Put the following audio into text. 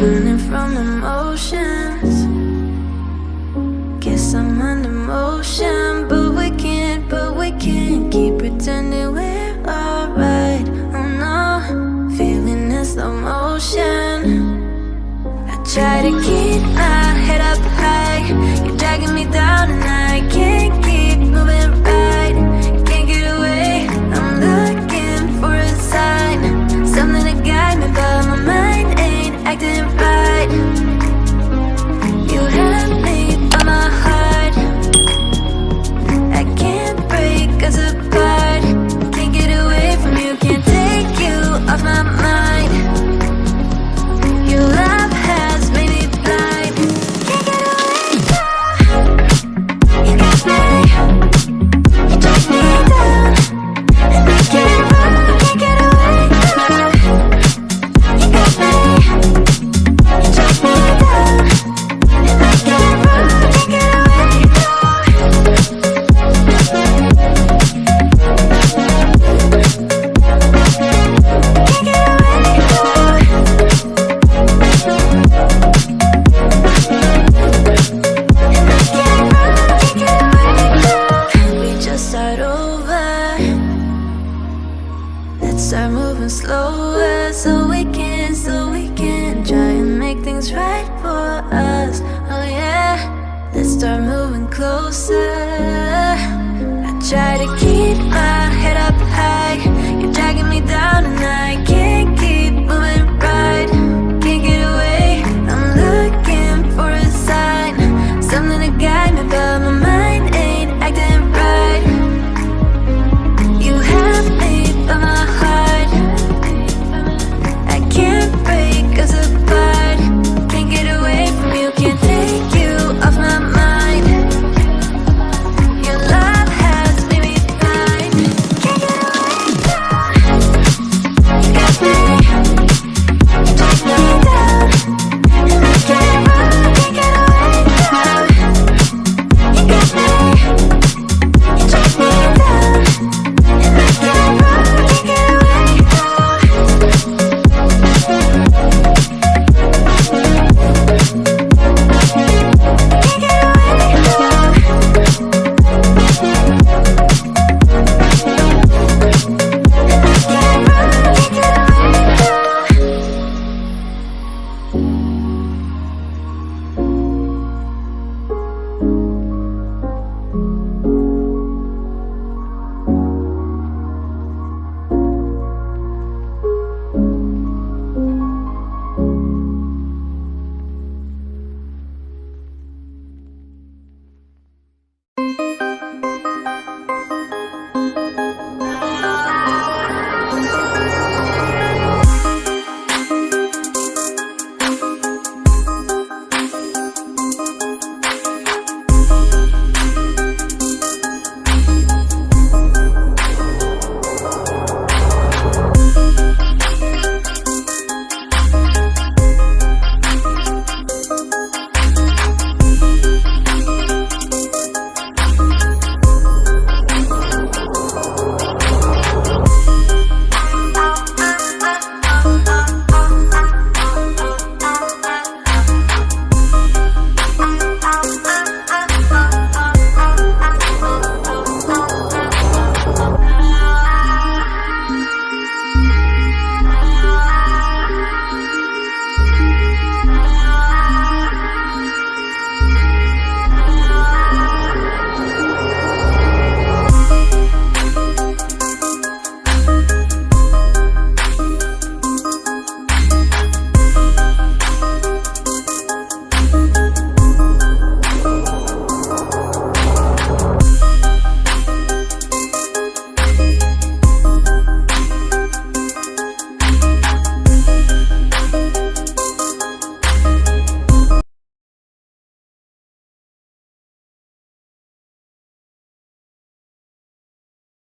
running from emotions. Guess I'm under motion, but we can't keep pretending we're alright. Oh no, feeling in slow motion. I try to keep my head up high. You're dragging me down and I can't keep moving right. Can't get away, I'm looking for a sign, something to guide me, but my mind ain't acting right. You have me by my heart, I can't break us apart. Can't get away from you, can't take you off my mind. Your love has made me blind. Can't get away now. You got me, you drag me down, and I can't run, can't get away now. You got me, you drag me down, and I can't run, can't get away now. Can't get start over. Let's start moving slower, so we can try and make things right for us. Oh yeah, let's start moving closer.